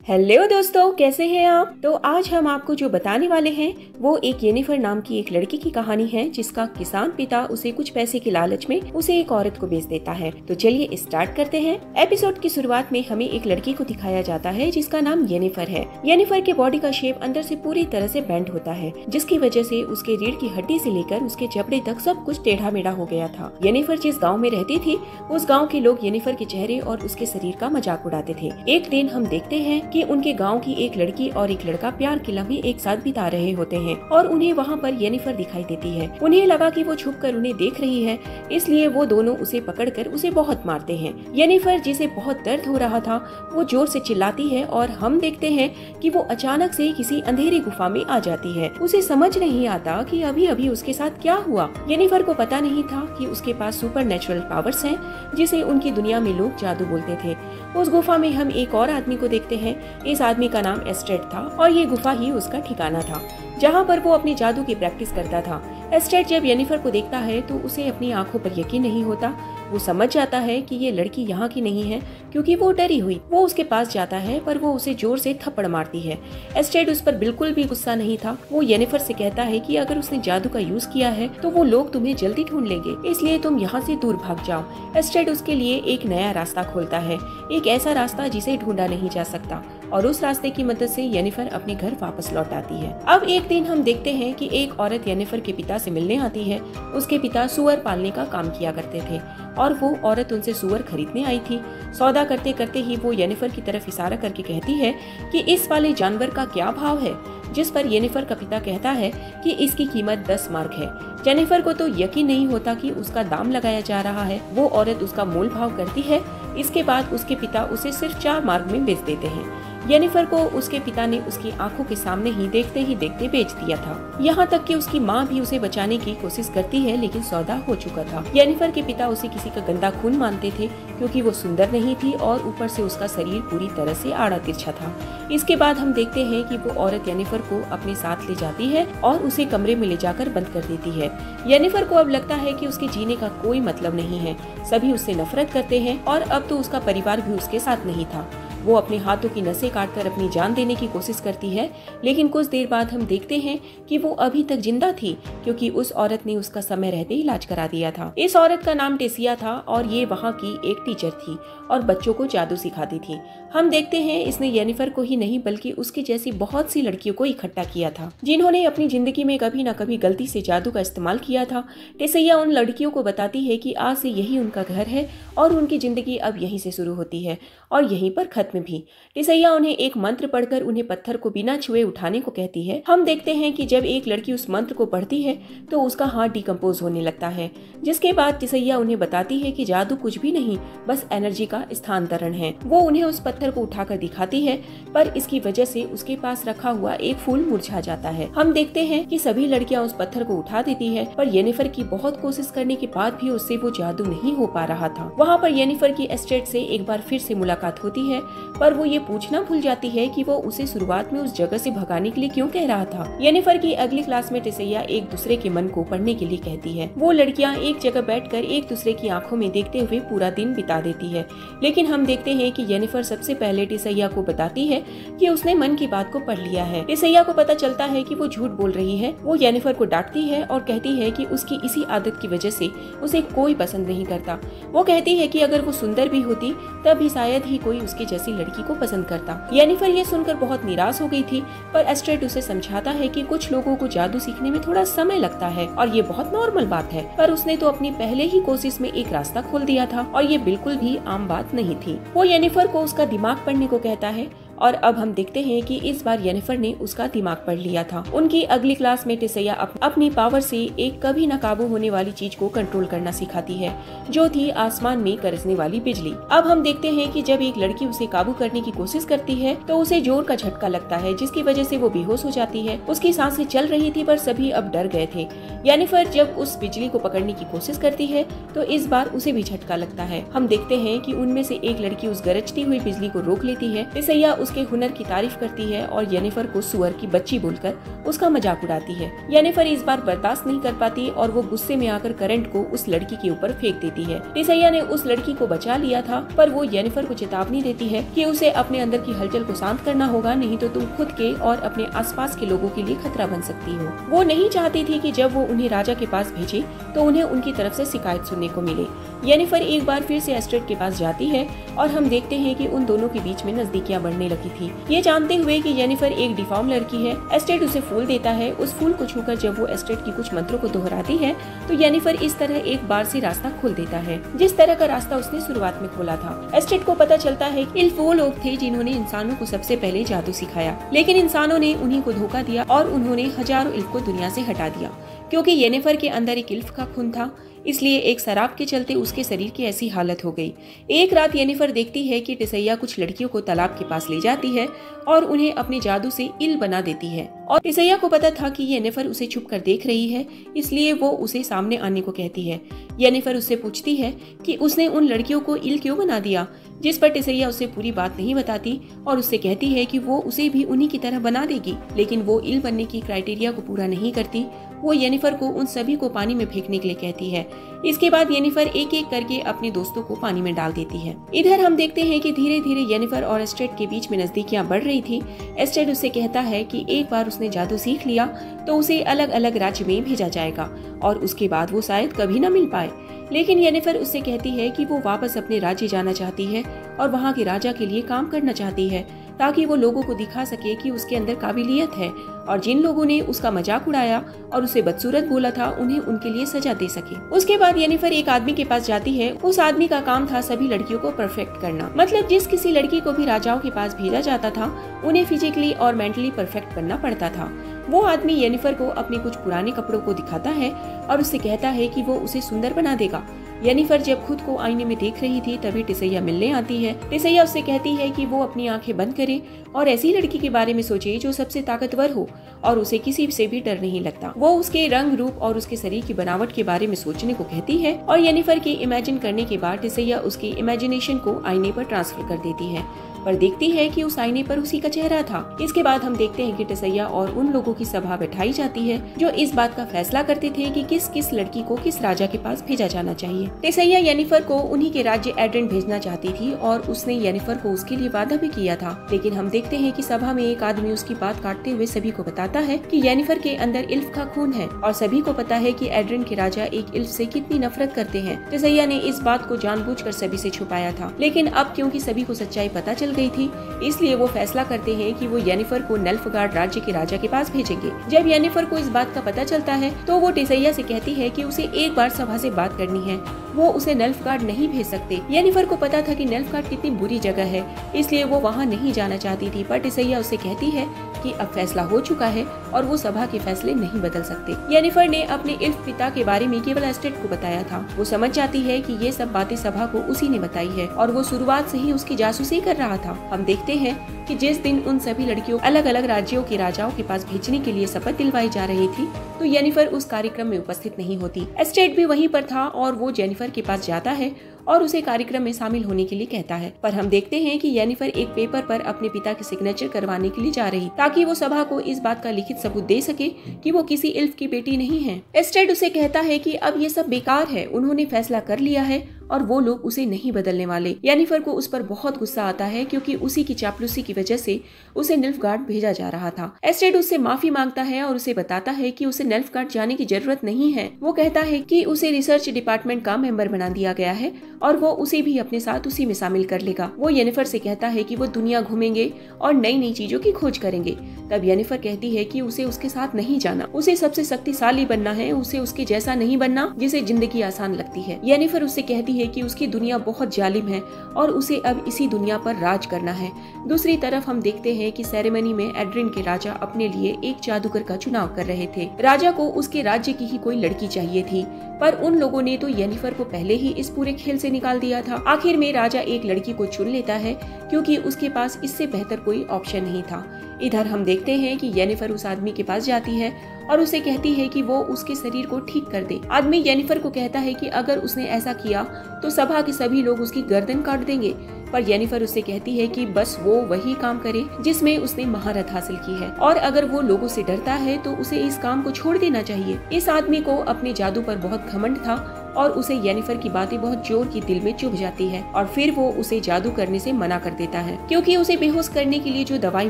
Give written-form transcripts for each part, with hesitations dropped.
Hello दोस्तों, कैसे हैं आप। तो आज हम आपको जो बताने वाले हैं वो एक येनिफर नाम की एक लड़की की कहानी है जिसका किसान पिता उसे कुछ पैसे के लालच में उसे एक औरत को बेच देता है। तो चलिए स्टार्ट करते हैं। एपिसोड की शुरुआत में हमें एक लड़की को दिखाया जाता है जिसका नाम येनिफर है। येनिफर के बॉडी का शेप अंदर से पूरी तरह से बेंड होता है, जिसकी वजह से उसके रीढ़ की हड्डी से लेकर उसके जबड़े तक सब कुछ टेढ़ा मेढ़ा हो गया था। येनिफर जिस गाँव में रहती थी उस गाँव के लोग येनिफर के चेहरे और उसके शरीर का मजाक उड़ाते थे। एक दिन हम देखते हैं कि उनके गांव की एक लड़की और एक लड़का प्यार के लम्हे एक साथ बिता रहे होते हैं और उन्हें वहां पर येनिफर दिखाई देती है। उन्हें लगा कि वो छुपकर उन्हें देख रही है, इसलिए वो दोनों उसे पकड़कर उसे बहुत मारते हैं। येनिफर जिसे बहुत दर्द हो रहा था वो जोर से चिल्लाती है और हम देखते हैं कि वो अचानक से किसी अंधेरी गुफा में आ जाती है। उसे समझ नहीं आता कि अभी अभी उसके साथ क्या हुआ। येनिफर को पता नहीं था कि उसके पास सुपर नेचुरल पावर्स हैं, जिसे उनकी दुनिया में लोग जादू बोलते थे। उस गुफा में हम एक और आदमी को देखते हैं। इस आदमी का नाम एस्टेड था और ये गुफा ही उसका ठिकाना था जहाँ पर वो अपनी जादू की प्रैक्टिस करता था। एस्टेड जब येनिफर को देखता है तो उसे अपनी आंखों पर यकीन नहीं होता। वो समझ जाता है कि ये लड़की यहाँ की नहीं है क्योंकि वो डरी हुई। वो उसके पास जाता है पर वो उसे जोर से थप्पड़ मारती है। एस्टेड उस पर बिल्कुल भी गुस्सा नहीं था। वो येनिफर से कहता है कि अगर उसने जादू का यूज किया है तो वो लोग तुम्हें जल्दी ढूंढ लेंगे, इसलिए तुम यहाँ से दूर भाग जाओ। एस्टेड उसके लिए एक नया रास्ता खोलता है, एक ऐसा रास्ता जिसे ढूंढा नहीं जा सकता, और उस रास्ते की मदद से येनिफर अपने घर वापस लौट आती है। अब एक दिन हम देखते हैं कि एक औरत येनिफर के पिता से मिलने आती है। उसके पिता सुअर पालने का काम किया करते थे और वो औरत उनसे सुअर खरीदने आई थी। सौदा करते करते ही वो येनिफर की तरफ इशारा करके कहती है कि इस वाले जानवर का क्या भाव है, जिस पर येनिफर का पिता कहता है कि इसकी कीमत 10 मार्क है। जेनिफर को तो यकीन नहीं होता कि उसका दाम लगाया जा रहा है। वो औरत उसका मोल भाव करती है। इसके बाद उसके पिता उसे सिर्फ 4 मार्क में बेच देते हैं। येनिफर को उसके पिता ने उसकी आंखों के सामने ही देखते बेच दिया था। यहाँ तक कि उसकी माँ भी उसे बचाने की कोशिश करती है, लेकिन सौदा हो चुका था। येनिफर के पिता उसे किसी का गंदा खून मानते थे क्योंकि वो सुंदर नहीं थी और ऊपर से उसका शरीर पूरी तरह से आड़ा तिरछा था। इसके बाद हम देखते हैं कि वो औरत येनिफर को अपने साथ ले जाती है और उसे कमरे में ले जाकर बंद कर देती है। येनिफर को अब लगता है कि उसके जीने का कोई मतलब नहीं है। सभी उससे नफरत करते हैं और अब तो उसका परिवार भी उसके साथ नहीं था। वो अपने हाथों की नसें काटकर अपनी जान देने की कोशिश करती है, लेकिन कुछ देर बाद हम देखते हैं कि वो अभी तक जिंदा थी क्योंकि उस औरत ने उसका समय रहते इलाज करा दिया था। इस औरत का नाम टेसिया था और ये वहाँ की एक टीचर थी और बच्चों को जादू सिखाती थी। हम देखते हैं इसने येनिफर को ही नहीं बल्कि उसकी जैसी बहुत सी लड़कियों को इकट्ठा किया था जिन्होंने अपनी जिंदगी में कभी न कभी गलती से जादू का इस्तेमाल किया था। टेसिया उन लड़कियों को बताती है कि आज से यही उनका घर है और उनकी जिंदगी अब यहीं से शुरू होती है और यहीं पर खत्म भी। टेसिया उन्हें एक मंत्र पढ़कर उन्हें पत्थर को बिना छुए उठाने को कहती है। हम देखते हैं कि जब एक लड़की उस मंत्र को पढ़ती है तो उसका हाथ डिकम्पोज होने लगता है, जिसके बाद टेसिया उन्हें बताती है कि जादू कुछ भी नहीं, बस एनर्जी का स्थानांतरण है। वो उन्हें उस पत्थर को उठाकर दिखाती है, पर इसकी वजह से उसके पास रखा हुआ एक फूल मुरझा जाता है। हम देखते हैं कि सभी लड़कियां उस पत्थर को उठा देती है, पर येनिफर की बहुत कोशिश करने के बाद भी उससे वो जादू नहीं हो पा रहा था। वहाँ पर येनिफर की एस्टेड से एक बार फिर से मुलाकात होती है, पर वो ये पूछना भूल जाती है कि वो उसे शुरुआत में उस जगह से भगाने के लिए क्यों कह रहा था। येनिफर की अगली क्लास में टेसिया एक दूसरे के मन को पढ़ने के लिए कहती है। वो लड़कियां एक जगह बैठकर एक दूसरे की आंखों में देखते हुए पूरा दिन बिता देती है, लेकिन हम देखते हैं कि येनिफर सबसे पहले टेसिया को बताती है कि उसने मन की बात को पढ़ लिया है। टेसिया को पता चलता है कि वो झूठ बोल रही है। वो येनिफर को डांटती है और कहती है कि उसकी इसी आदत की वजह से उसे कोई पसंद नहीं करता। वो कहती है कि अगर वो सुंदर भी होती तब भी शायद ही कोई उसकी जैसी लड़की को पसंद करता। येनिफर ये सुनकर बहुत निराश हो गई थी, पर एस्टेड उसे समझाता है कि कुछ लोगों को जादू सीखने में थोड़ा समय लगता है और ये बहुत नॉर्मल बात है। पर उसने तो अपनी पहले ही कोशिश में एक रास्ता खोल दिया था और ये बिल्कुल भी आम बात नहीं थी। वो येनिफर को उसका दिमाग पढ़ने को कहता है और अब हम देखते हैं कि इस बार येनिफर ने उसका दिमाग पढ़ लिया था। उनकी अगली क्लास में टेसिया अपनी पावर से एक कभी न काबू होने वाली चीज को कंट्रोल करना सिखाती है, जो थी आसमान में गरजने वाली बिजली। अब हम देखते हैं कि जब एक लड़की उसे काबू करने की कोशिश करती है तो उसे जोर का झटका लगता है, जिसकी वजह से वो बेहोश हो जाती है। उसकी सांसें चल रही थी पर सभी अब डर गए थे। येनिफर जब उस बिजली को पकड़ने की कोशिश करती है तो इस बार उसे भी झटका लगता है। हम देखते हैं कि उनमें से एक लड़की उस गरजती हुई बिजली को रोक लेती है। टेसिया उसके हुनर की तारीफ करती है और येनिफर को सुअर की बच्ची बोलकर उसका मजाक उड़ाती है। येनिफर इस बार बर्दाश्त नहीं कर पाती और वो गुस्से में आकर करंट को उस लड़की के ऊपर फेंक देती है। टिसैया ने उस लड़की को बचा लिया था, पर वो येनिफर को चेतावनी देती है कि उसे अपने अंदर की हलचल को शांत करना होगा, नहीं तो तुम खुद के और अपने आसपास के लोगों के लिए खतरा बन सकती हो। वो नहीं चाहती थी कि जब वो उन्हें राजा के पास भेजे तो उन्हें उनकी तरफ से शिकायत सुनने को मिले। येनिफर एक बार फिर से एस्ट्रेड के पास जाती है और हम देखते हैं कि उन दोनों के बीच में नजदीकियां बढ़ने लगी थी। ये जानते हुए कि येनिफर एक डिफॉर्म लड़की है, एस्ट्रेड उसे फूल देता है। उस फूल को छूकर जब वो एस्ट्रेड की कुछ मंत्रों को दोहराती है तो येनिफर इस तरह एक बार से रास्ता खोल देता है, जिस तरह का रास्ता उसने शुरुआत में खोला था। एस्ट्रेड को पता चलता है कि इल्फ वो लोग थे जिन्होंने इंसानों को सबसे पहले जादू सिखाया, लेकिन इंसानों ने उन्हीं को धोखा दिया और उन्होंने हजारों इल्फ को दुनिया से हटा दिया। क्योंकि येनिफर के अंदर एक इल्फ का खून था, इसलिए एक शराब के चलते उसके शरीर की ऐसी हालत हो गई। एक रात येनिफर देखती है कि टिसैया कुछ लड़कियों को तालाब के पास ले जाती है और उन्हें अपने जादू से इल बना देती है। और टिसैया को पता था कि येनिफर उसे छुप कर देख रही है, इसलिए वो उसे सामने आने को कहती है। येनिफर उससे पूछती है कि उसने उन लड़कियों को इल क्यों बना दिया, जिस पर टिसैया उसे पूरी बात नहीं बताती और उससे कहती है कि वो उसे भी उन्हीं की तरह बना देगी, लेकिन वो इल बनने की क्राइटेरिया को पूरा नहीं करती। वो येनिफर को उन सभी को पानी में फेंकने के लिए कहती है। इसके बाद येनिफर एक एक करके अपने दोस्तों को पानी में डाल देती है। इधर हम देखते हैं कि धीरे धीरे येनिफर और एस्ट्रेड के बीच में नजदीकियां बढ़ रही थी। एस्ट्रेड उससे कहता है कि एक बार उसने जादू सीख लिया तो उसे अलग अलग राज्य में भेजा जाएगा और उसके बाद वो शायद कभी न मिल पाए। लेकिन येनिफर उससे कहती है कि वो वापस अपने राज्य जाना चाहती है और वहाँ के राजा के लिए काम करना चाहती है, ताकि वो लोगों को दिखा सके कि उसके अंदर काबिलियत है और जिन लोगों ने उसका मजाक उड़ाया और उसे बदसूरत बोला था उन्हें उनके लिए सजा दे सके। उसके बाद येनिफर एक आदमी के पास जाती है। उस आदमी का काम था सभी लड़कियों को परफेक्ट करना, मतलब जिस किसी लड़की को भी राजाओं के पास भेजा जाता था उन्हें फिजिकली और मेंटली परफेक्ट बनना पड़ता था। वो आदमी येनिफर को अपने कुछ पुराने कपड़ों को दिखाता है और उससे कहता है कि वो उसे सुंदर बना देगा। येनिफर जब खुद को आईने में देख रही थी तभी टिसैया मिलने आती है। टिसैया उससे कहती है कि वो अपनी आंखें बंद करे और ऐसी लड़की के बारे में सोचे जो सबसे ताकतवर हो और उसे किसी से भी डर नहीं लगता। वो उसके रंग रूप और उसके शरीर की बनावट के बारे में सोचने को कहती है और येनिफर के इमेजिन करने के बाद टिसैया उसकी इमेजिनेशन को आईने पर ट्रांसफर कर देती है, पर देखती है कि उस आईने पर उसी का चेहरा था। इसके बाद हम देखते हैं कि टिसैया और उन लोगों की सभा बैठाई जाती है जो इस बात का फैसला करते थे कि किस किस लड़की को किस राजा के पास भेजा जाना चाहिए। टिसैया येनिफर को उन्हीं के राज्य एड्रेन भेजना चाहती थी और उसने येनिफर को उसके लिए वादा भी किया था, लेकिन हम देखते हैं कि सभा में एक आदमी उसकी बात काटते हुए सभी को बताता है कि येनिफर के अंदर इल्फ का खून है और सभी को पता है कि एड्रेन के राजा एक इल्फ से कितनी नफरत करते हैं। टिसैया ने इस बात को जानबूझकर सभी से छुपाया था, लेकिन अब क्योंकि सभी को सच्चाई पता चल गई थी इसलिए वो फैसला करते हैं कि वो येनिफर को नेल्फगार्ड राज्य के राजा के पास भेजेंगे। जब येनिफर को इस बात का पता चलता है तो वो टिसैया से कहती है कि उसे एक बार सभा से बात करनी है, वो उसे नेल्फगार्ड नहीं भेज सकते। येनिफर को पता था कि नेल्फगार्ड कितनी बुरी जगह है, इसलिए वो वहाँ नहीं जाना चाहती थी, पर टिसैया उसे कहती है कि अब फैसला हो चुका है और वो सभा के फैसले नहीं बदल सकते। येनिफर ने अपने इल्फ पिता के बारे में केवल एस्ट्रेड को बताया था। वो समझ जाती है कि ये सब बातें सभा को उसी ने बताई है और वो शुरुआत से ही उसकी जासूसी कर रहा था। हम देखते हैं कि जिस दिन उन सभी लड़कियों अलग अलग राज्यों के राजाओं के पास भेजने के लिए शपथ दिलवाई जा रही थी तो येनिफर उस कार्यक्रम में उपस्थित नहीं होती। एस्ट्रेड भी वहीं पर था और वो जेनिफर के पास जाता है और उसे कार्यक्रम में शामिल होने के लिए कहता है, पर हम देखते हैं कि येनिफर एक पेपर पर अपने पिता की सिग्नेचर करवाने के लिए जा रही ताकि वो सभा को इस बात का लिखित सबूत दे सके कि वो किसी इल्फ की बेटी नहीं है। एस्ट्रेड उसे कहता है कि अब ये सब बेकार है, उन्होंने फैसला कर लिया है और वो लोग उसे नहीं बदलने वाले। येनिफर को उस पर बहुत गुस्सा आता है क्योंकि उसी की चापलूसी की वजह से उसे नेल्फगार्ड भेजा जा रहा था। एस्ट्रेड उससे माफी मांगता है और उसे बताता है कि उसे नेल्फगार्ड जाने की जरूरत नहीं है। वो कहता है कि उसे रिसर्च डिपार्टमेंट का मेंबर बना दिया गया है और वो उसे भी अपने साथ उसी में शामिल कर लेगा। वो येनिफर से कहता है कि वो दुनिया घूमेंगे और नई नई चीजों की खोज करेंगे। तब येनिफर कहती है कि उसे उसके साथ नहीं जाना, उसे सबसे शक्तिशाली बनना है, उसे उसके जैसा नहीं बनना जिसे जिंदगी आसान लगती है। येनिफर उससे कहती है कि उसकी दुनिया बहुत जालिम है और उसे अब इसी दुनिया पर राज करना है। दूसरी तरफ हम देखते हैं कि सेरेमनी में एड्रिन के राजा अपने लिए एक जादूगर का चुनाव कर रहे थे। राजा को उसके राज्य की ही कोई लड़की चाहिए थी, पर उन लोगों ने तो येनिफर को पहले ही इस पूरे खेल से निकाल दिया था। आखिर में राजा एक लड़की को चुन लेता है क्योंकि उसके पास इससे बेहतर कोई ऑप्शन नहीं था। इधर हम देखते हैं कि येनिफर उस आदमी के पास जाती है और उसे कहती है कि वो उसके शरीर को ठीक कर दे। आदमी येनिफर को कहता है कि अगर उसने ऐसा किया तो सभा के सभी लोग उसकी गर्दन काट देंगे। पर येनिफर उससे कहती है कि बस वो वही काम करे जिसमें उसने महारत हासिल की है, और अगर वो लोगों से डरता है तो उसे इस काम को छोड़ देना चाहिए। इस आदमी को अपने जादू पर बहुत घमंड था और उसे येनिफर की बातें बहुत जोर की दिल में चुभ जाती है, और फिर वो उसे जादू करने से मना कर देता है, क्योंकि उसे बेहोश करने के लिए जो दवाई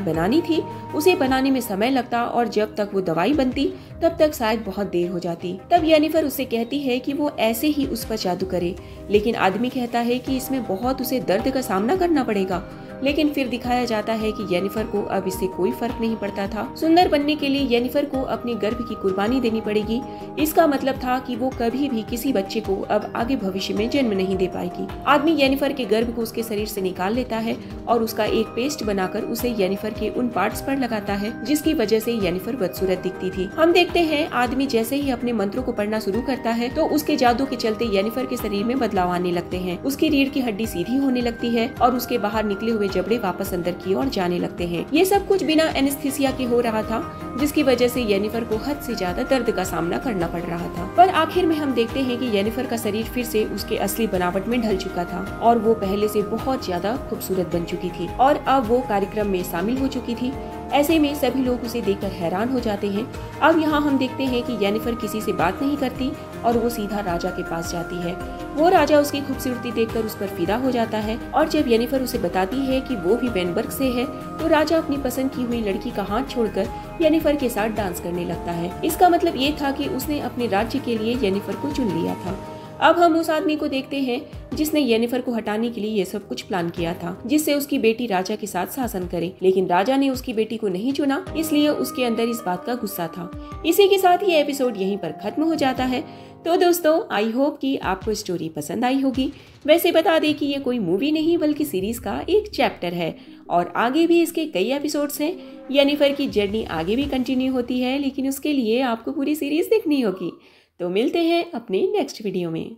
बनानी थी उसे बनाने में समय लगता, और जब तक वो दवाई बनती तब तक शायद बहुत देर हो जाती। तब येनिफर उससे कहती है कि वो ऐसे ही उस पर जादू करे, लेकिन आदमी कहता है कि इसमें बहुत उसे दर्द का सामना करना पड़ेगा। लेकिन फिर दिखाया जाता है कि येनिफर को अब इससे कोई फर्क नहीं पड़ता था। सुंदर बनने के लिए येनिफर को अपने गर्भ की कुर्बानी देनी पड़ेगी। इसका मतलब था कि वो कभी भी किसी बच्चे को अब आगे भविष्य में जन्म नहीं दे पाएगी। आदमी येनिफर के गर्भ को उसके शरीर से निकाल लेता है और उसका एक पेस्ट बनाकर उसे येनिफर के उन पार्ट्स पर लगाता है जिसकी वजह से येनिफर बदसूरत दिखती थी। हम देखते हैं आदमी जैसे ही अपने मंत्रों को पढ़ना शुरू करता है तो उसके जादू के चलते येनिफर के शरीर में बदलाव आने लगते हैं। उसकी रीढ़ की हड्डी सीधी होने लगती है और उसके बाहर निकले हुए जबड़े वापस अंदर की ओर जाने लगते हैं। ये सब कुछ बिना एनेस्थीसिया के हो रहा था, जिसकी वजह से येनिफर को हद से ज्यादा दर्द का सामना करना पड़ रहा था। पर आखिर में हम देखते हैं कि येनिफर का शरीर फिर से उसके असली बनावट में ढल चुका था और वो पहले से बहुत ज्यादा खूबसूरत बन चुकी थी और अब वो कार्यक्रम में शामिल हो चुकी थी। ऐसे में सभी लोग उसे देखकर हैरान हो जाते हैं। अब यहाँ हम देखते हैं कि येनिफर किसी से बात नहीं करती और वो सीधा राजा के पास जाती है। वो राजा उसकी खूबसूरती देखकर उस पर फिदा हो जाता है और जब येनिफर उसे बताती है कि वो भी वेनबर्ग से है तो राजा अपनी पसंद की हुई लड़की का हाथ छोड़कर येनिफर के साथ डांस करने लगता है। इसका मतलब ये था कि उसने अपने राज्य के लिए येनिफर को चुन लिया था। अब हम उस आदमी को देखते हैं जिसने येनिफर को हटाने के लिए ये सब कुछ प्लान किया था, जिससे उसकी बेटी राजा के साथ शासन करे, लेकिन राजा ने उसकी बेटी को नहीं चुना, इसलिए उसके अंदर इस बात का गुस्सा था। इसी के साथ ये एपिसोड यहीं पर खत्म हो जाता है। तो दोस्तों, आई होप कि आपको स्टोरी पसंद आई होगी। वैसे बता दें कि ये कोई मूवी नहीं बल्कि सीरीज का एक चैप्टर है और आगे भी इसके कई एपिसोड्स हैं। येनिफर की जर्नी आगे भी कंटिन्यू होती है, लेकिन उसके लिए आपको पूरी सीरीज देखनी होगी। तो मिलते हैं अपने नेक्स्ट वीडियो में।